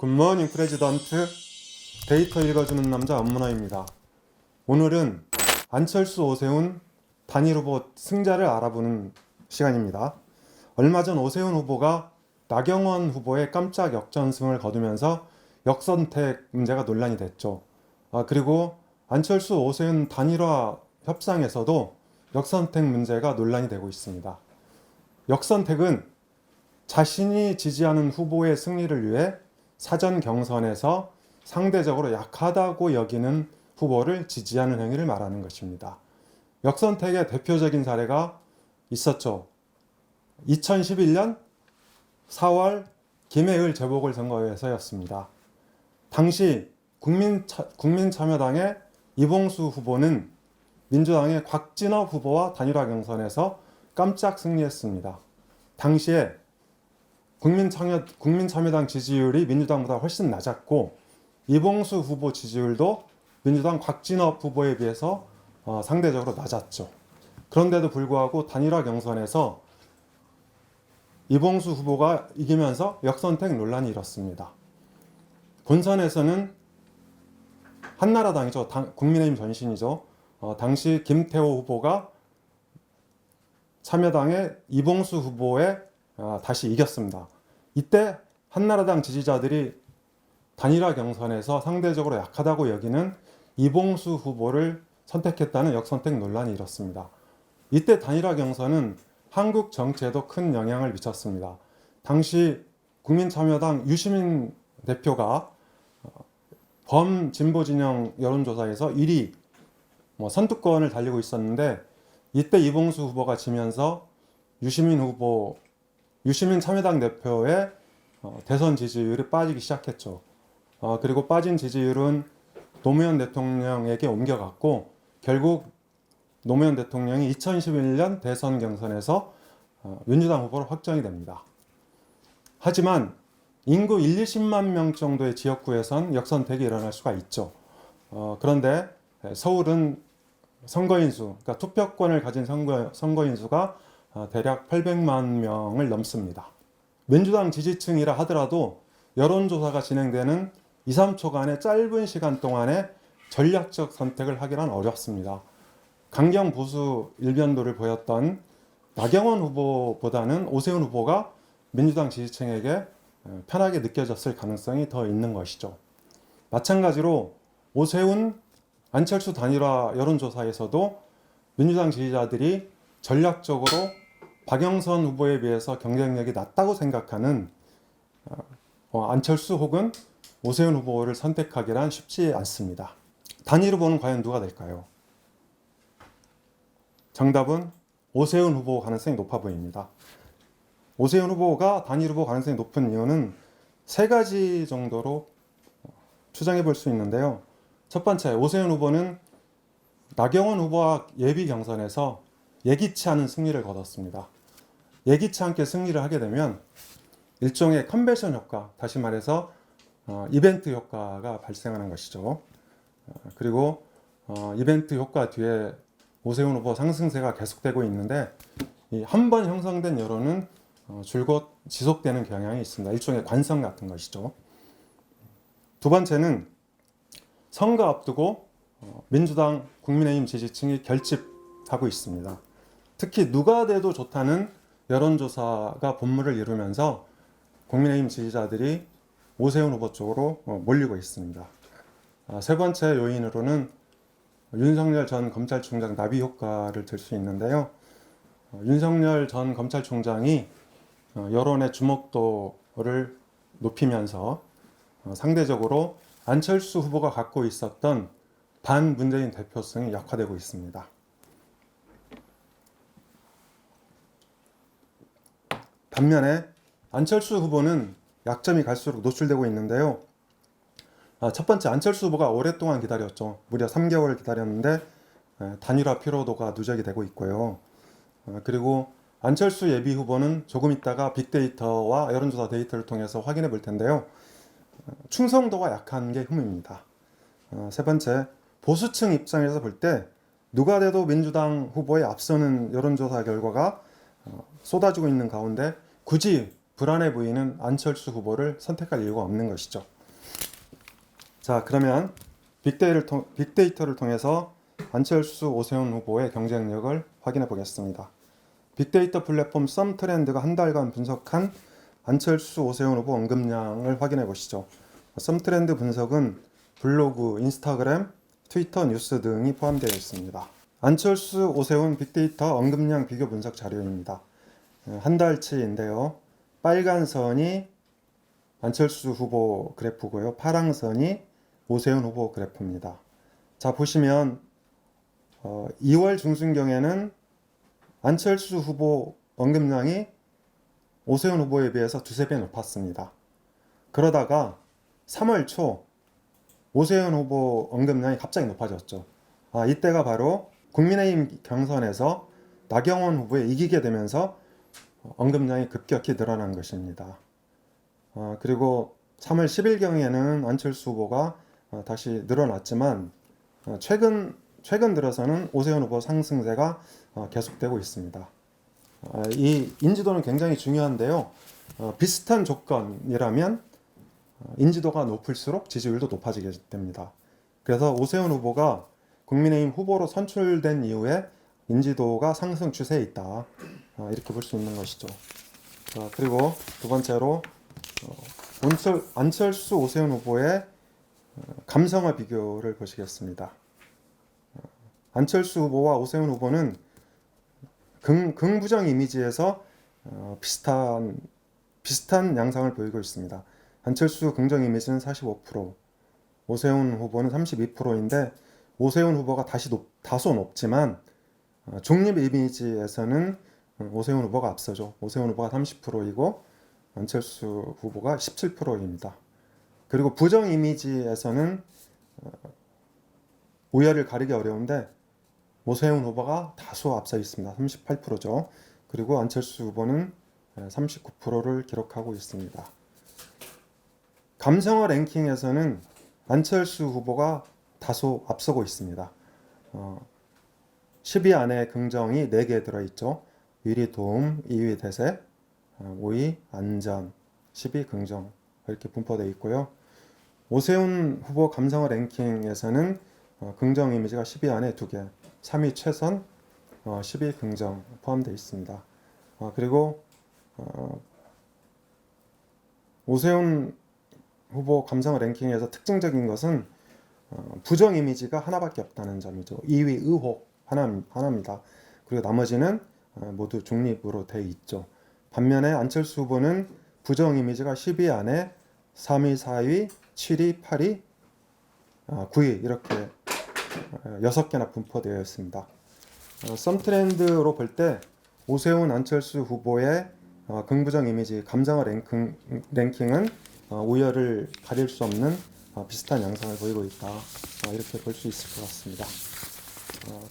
굿모닝 프레지던트 데이터 읽어주는 남자 엄문화입니다. 오늘은 안철수 오세훈 단일 후보 승자를 알아보는 시간입니다. 얼마 전 오세훈 후보가 나경원 후보의 깜짝 역전승을 거두면서 역선택 문제가 논란이 됐죠. 그리고 안철수 오세훈 단일화 협상에서도 역선택 문제가 논란이 되고 있습니다. 역선택은 자신이 지지하는 후보의 승리를 위해 사전 경선에서 상대적으로 약하다고 여기는 후보를 지지하는 행위를 말하는 것입니다. 역선택의 대표적인 사례가 있었죠. 2011년 4월 김해을 재보궐선거에서였습니다. 당시 국민참여당의 이봉수 후보는 민주당의 곽진업 후보와 단일화 경선에서 깜짝 승리했습니다. 당시에 국민참여당 지지율이 민주당보다 훨씬 낮았고 이봉수 후보 지지율도 민주당 곽진업 후보에 비해서 상대적으로 낮았죠. 그런데도 불구하고 단일화 경선에서 이봉수 후보가 이기면서 역선택 논란이 일었습니다. 본선에서는 한나라당이죠. 국민의힘 전신이죠. 당시 김태호 후보가 참여당의 이봉수 후보에 다시 이겼습니다. 이때 한나라당 지지자들이 단일화 경선에서 상대적으로 약하다고 여기는 이봉수 후보를 선택했다는 역선택 논란이 일었습니다. 이때 단일화 경선은 한국 정치에도 큰 영향을 미쳤습니다. 당시 국민참여당 유시민 대표가 범진보 진영 여론조사에서 1위 선두권을 달리고 있었는데 이때 이봉수 후보가 지면서 유시민 참여당 대표의 대선 지지율이 빠지기 시작했죠. 그리고 빠진 지지율은 노무현 대통령에게 옮겨갔고 결국 노무현 대통령이 2011년 대선 경선에서 민주당 후보로 확정이 됩니다. 하지만 인구 1-20만 명 정도의 지역구에선 역선택이 일어날 수가 있죠. 그런데 서울은 선거인수, 그러니까 투표권을 가진 선거인수가 대략 800만 명을 넘습니다. 민주당 지지층이라 하더라도 여론조사가 진행되는 2, 3초간의 짧은 시간 동안에 전략적 선택을 하기란 어렵습니다. 강경 보수 일변도를 보였던 나경원 후보보다는 오세훈 후보가 민주당 지지층에게 편하게 느껴졌을 가능성이 더 있는 것이죠. 마찬가지로 오세훈, 안철수 단일화 여론조사에서도 민주당 지지자들이 전략적으로 박영선 후보에 비해서 경쟁력이 낮다고 생각하는 안철수 혹은 오세훈 후보를 선택하기란 쉽지 않습니다. 단일 후보는 과연 누가 될까요? 정답은 오세훈 후보 가능성이 높아 보입니다. 오세훈 후보가 단일 후보 가능성이 높은 이유는 세 가지 정도로 추정해 볼 수 있는데요. 첫 번째, 오세훈 후보는 나경원 후보와 예비 경선에서 예기치 않은 승리를 거뒀습니다. 예기치 않게 승리를 하게 되면 일종의 컨벤션 효과, 다시 말해서 이벤트 효과가 발생하는 것이죠. 그리고 이벤트 효과 뒤에 오세훈 후보 상승세가 계속되고 있는데 한 번 형성된 여론은 줄곧 지속되는 경향이 있습니다. 일종의 관성 같은 것이죠. 두 번째는 선거 앞두고 민주당, 국민의힘 지지층이 결집하고 있습니다. 특히 누가 돼도 좋다는 여론조사가 본물을 이루면서 국민의힘 지지자들이 오세훈 후보 쪽으로 몰리고 있습니다. 세 번째 요인으로는 윤석열 전 검찰총장 나비 효과를 들 수 있는데요. 윤석열 전 검찰총장이 여론의 주목도를 높이면서 상대적으로 안철수 후보가 갖고 있었던 반문재인 대표성이 약화되고 있습니다. 반면에 안철수 후보는 약점이 갈수록 노출되고 있는데요. 첫 번째, 안철수 후보가 오랫동안 기다렸죠. 무려 3개월을 기다렸는데 단일화 피로도가 누적이 되고 있고요. 그리고 안철수 예비 후보는 조금 있다가 빅데이터와 여론조사 데이터를 통해서 확인해 볼 텐데요. 충성도가 약한 게 흠입니다. 세 번째, 보수층 입장에서 볼 때 누가 돼도 민주당 후보에 앞서는 여론조사 결과가 쏟아지고 있는 가운데 굳이 불안해 보이는 안철수 후보를 선택할 이유가 없는 것이죠. 자, 그러면 빅데이터를 통해서 안철수, 오세훈 후보의 경쟁력을 확인해 보겠습니다. 빅데이터 플랫폼 썸트렌드가 한 달간 분석한 안철수, 오세훈 후보 언급량을 확인해 보시죠. 썸트렌드 분석은 블로그, 인스타그램, 트위터, 뉴스 등이 포함되어 있습니다. 안철수, 오세훈 빅데이터 언급량 비교 분석 자료입니다. 한 달치인데요. 빨간 선이 안철수 후보 그래프고요. 파란 선이 오세훈 후보 그래프입니다. 자, 보시면 2월 중순경에는 안철수 후보 언급량이 오세훈 후보에 비해서 두세 배 높았습니다. 그러다가 3월 초 오세훈 후보 언급량이 갑자기 높아졌죠. 이때가 바로 국민의힘 경선에서 나경원 후보에 이기게 되면서 언급량이 급격히 늘어난 것입니다. 그리고 3월 10일경에는 안철수 후보가 다시 늘어났지만 최근 들어서는 오세훈 후보 상승세가 계속되고 있습니다. 이 인지도는 굉장히 중요한데요. 비슷한 조건이라면 인지도가 높을수록 지지율도 높아지게 됩니다. 그래서 오세훈 후보가 국민의힘 후보로 선출된 이후에 인지도가 상승 추세에 있다. 이렇게 볼 수 있는 것이죠. 그리고 두 번째로 안철수, 오세훈 후보의 감성어 비교를 보시겠습니다. 안철수 후보와 오세훈 후보는 긍부정 이미지에서 비슷한 양상을 보이고 있습니다. 안철수 긍정 이미지는 45%, 오세훈 후보는 32%인데 오세훈 후보가 다소 높지만 중립 이미지에서는 오세훈 후보가 앞서죠. 오세훈 후보가 30%이고 안철수 후보가 17%입니다. 그리고 부정 이미지에서는 우열을 가리기 어려운데 오세훈 후보가 다소 앞서 있습니다. 38%죠. 그리고 안철수 후보는 39%를 기록하고 있습니다. 감성어 랭킹에서는 안철수 후보가 다소 앞서고 있습니다. 10위 안에 긍정이 4개 들어있죠. 1위 도움, 2위 대세, 5위 안전, 10위 긍정 이렇게 분포되어 있고요. 오세훈 후보 감성어 랭킹에서는 긍정 이미지가 10위 안에 2개, 3위 최선, 10위 긍정 포함되어 있습니다. 그리고 오세훈 후보 감성어 랭킹에서 특징적인 것은 부정 이미지가 하나밖에 없다는 점이죠. 2위 의혹 하나입니다. 그리고 나머지는 모두 중립으로 되어 있죠. 반면에 안철수 후보는 부정 이미지가 10위 안에 3위, 4위, 7위, 8위, 9위 이렇게 6개나 분포되어 있습니다. 썸트렌드로 볼 때 오세훈, 안철수 후보의 긍부정 이미지 감성어 랭킹은 우열을 가릴 수 없는 비슷한 양상을 보이고 있다. 이렇게 볼 수 있을 것 같습니다.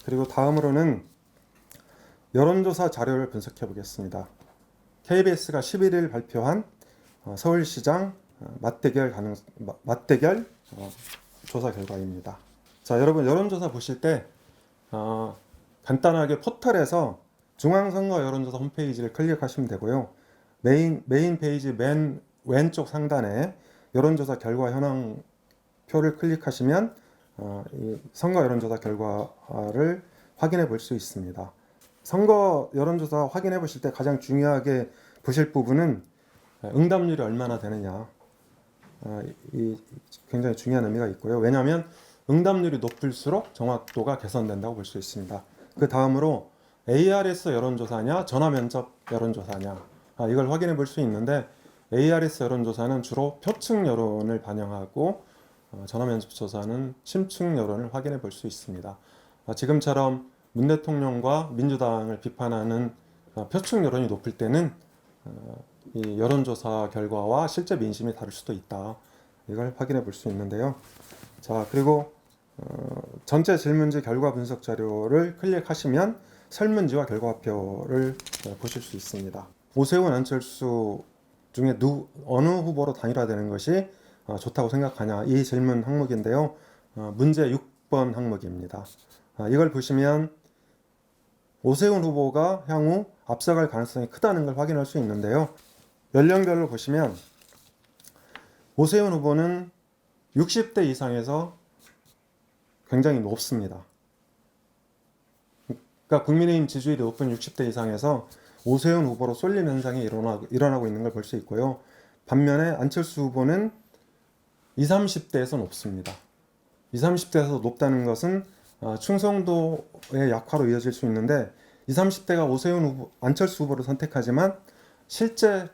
그리고 다음으로는 여론조사 자료를 분석해 보겠습니다. KBS가 11일 발표한 서울시장 맞대결 조사 결과입니다. 자, 여러분 여론조사 보실 때 간단하게 포털에서 중앙선거 여론조사 홈페이지를 클릭하시면 되고요. 메인 페이지 맨 왼쪽 상단에 여론조사 결과 현황표를 클릭하시면 이 선거 여론조사 결과를 확인해 볼 수 있습니다. 선거 여론조사 확인해 보실 때 가장 중요하게 보실 부분은 응답률이 얼마나 되느냐. 이 굉장히 중요한 의미가 있고요. 왜냐하면 응답률이 높을수록 정확도가 개선된다고 볼 수 있습니다. 그 다음으로 ARS 여론조사냐 전화면접 여론조사냐 이걸 확인해 볼 수 있는데 ARS 여론조사는 주로 표층 여론을 반영하고 전화면접 조사는 심층 여론을 확인해 볼 수 있습니다. 지금처럼 문 대통령과 민주당을 비판하는 표층 여론이 높을 때는 이 여론조사 결과와 실제 민심이 다를 수도 있다. 이걸 확인해 볼 수 있는데요. 자, 그리고 전체 질문지 결과 분석 자료를 클릭하시면 설문지와 결과표를 보실 수 있습니다. 오세훈, 안철수 중에 어느 후보로 단일화되는 것이 좋다고 생각하냐 이 질문 항목인데요. 문제 6번 항목입니다. 이걸 보시면 오세훈 후보가 향후 앞서갈 가능성이 크다는 걸 확인할 수 있는데요. 연령별로 보시면 오세훈 후보는 60대 이상에서 굉장히 높습니다. 그러니까 국민의힘 지지율이 높은 60대 이상에서 오세훈 후보로 쏠림 현상이 일어나고 있는 걸 볼 수 있고요. 반면에 안철수 후보는 20, 30대에서 높습니다. 20, 30대에서 높다는 것은 충성도의 약화로 이어질 수 있는데 20, 30대가 오세훈 후보, 안철수 후보를 선택하지만 실제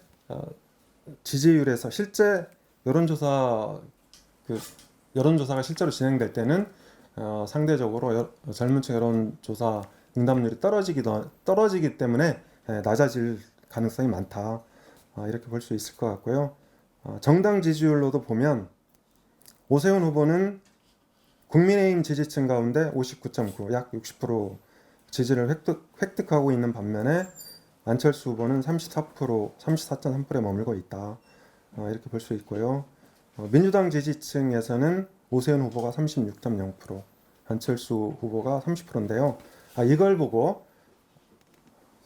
지지율에서 실제 여론조사가 실제로 진행될 때는 상대적으로 젊은층 여론조사 응답률이 떨어지기 때문에 낮아질 가능성이 많다. 이렇게 볼 수 있을 것 같고요. 정당 지지율로도 보면 오세훈 후보는 국민의힘 지지층 가운데 59.9, 약 60% 지지를 획득하고 있는 반면에 안철수 후보는 34.3%에 머물고 있다. 이렇게 볼 수 있고요. 민주당 지지층에서는 오세훈 후보가 36.0%, 안철수 후보가 30%인데요. 이걸 보고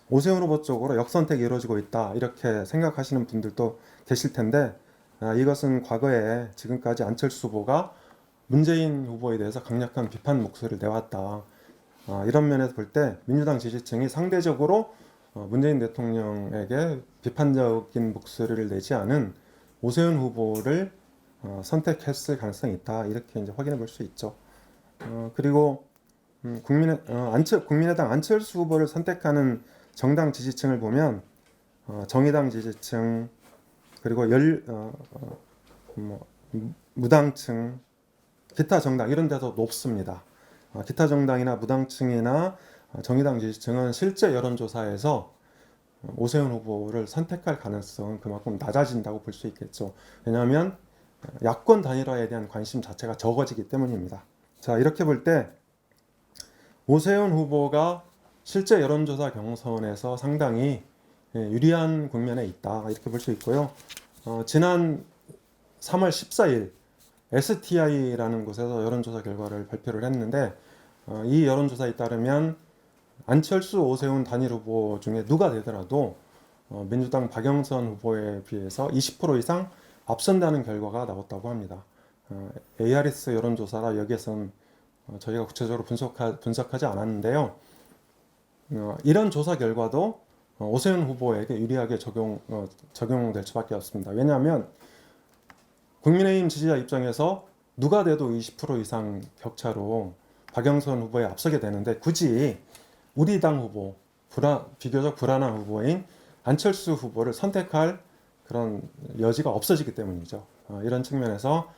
오세훈 후보 쪽으로 역선택이 이루어지고 있다 이렇게 생각하시는 분들도 계실 텐데 이것은 과거에 지금까지 안철수 후보가 문재인 후보에 대해서 강력한 비판 목소리를 내왔다. 이런 면에서 볼 때 민주당 지지층이 상대적으로 문재인 대통령에게 비판적인 목소리를 내지 않은 오세훈 후보를 선택했을 가능성이 있다. 이렇게 이제 확인해 볼 수 있죠. 그리고 국민의당 안철수 후보를 선택하는 정당 지지층을 보면 정의당 지지층 그리고 무당층, 기타 정당 이런 데서 높습니다. 기타 정당이나 무당층이나 정의당 지지층은 실제 여론조사에서 오세훈 후보를 선택할 가능성은 그만큼 낮아진다고 볼 수 있겠죠. 왜냐하면 야권 단일화에 대한 관심 자체가 적어지기 때문입니다. 자, 이렇게 볼 때 오세훈 후보가 실제 여론조사 경선에서 상당히 유리한 국면에 있다 이렇게 볼 수 있고요. 지난 3월 14일 STI라는 곳에서 여론조사 결과를 발표를 했는데 이 여론조사에 따르면 안철수, 오세훈 단일 후보 중에 누가 되더라도 민주당 박영선 후보에 비해서 20% 이상 앞선다는 결과가 나왔다고 합니다. ARS 여론조사라 여기에선 저희가 구체적으로 분석하지 않았는데요. 이런 조사 결과도 오세훈 후보에게 유리하게 적용될 수밖에 없습니다. 왜냐하면 국민의힘 지지자 입장에서 누가 돼도 20% 이상 격차로 박영선 후보에 앞서게 되는데 굳이 우리 당 후보, 비교적 불안한 후보인 안철수 후보를 선택할 그런 여지가 없어지기 때문이죠. 이런 측면에서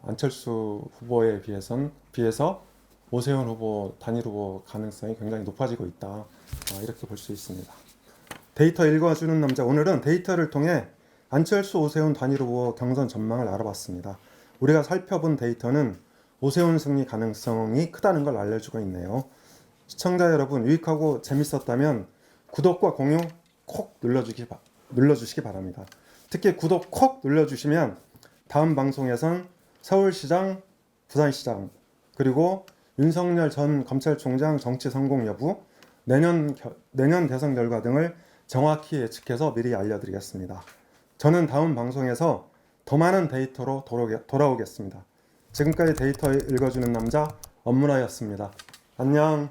안철수 후보에 비해서 오세훈 후보, 단일 후보 가능성이 굉장히 높아지고 있다. 이렇게 볼 수 있습니다. 데이터 읽어주는 남자, 오늘은 데이터를 통해 안철수, 오세훈 단일 후보 경선 전망을 알아봤습니다. 우리가 살펴본 데이터는 오세훈 승리 가능성이 크다는 걸 알려주고 있네요. 시청자 여러분, 유익하고 재밌었다면 구독과 공유 콕 눌러주시기 바랍니다. 특히 구독 콕 눌러주시면 다음 방송에선 서울시장, 부산시장, 그리고 윤석열 전 검찰총장 정치 성공 여부, 내년 대선 결과 등을 정확히 예측해서 미리 알려드리겠습니다. 저는 다음 방송에서 더 많은 데이터로 돌아오겠습니다. 지금까지 데이터 읽어주는 남자 엄문화였습니다. 안녕.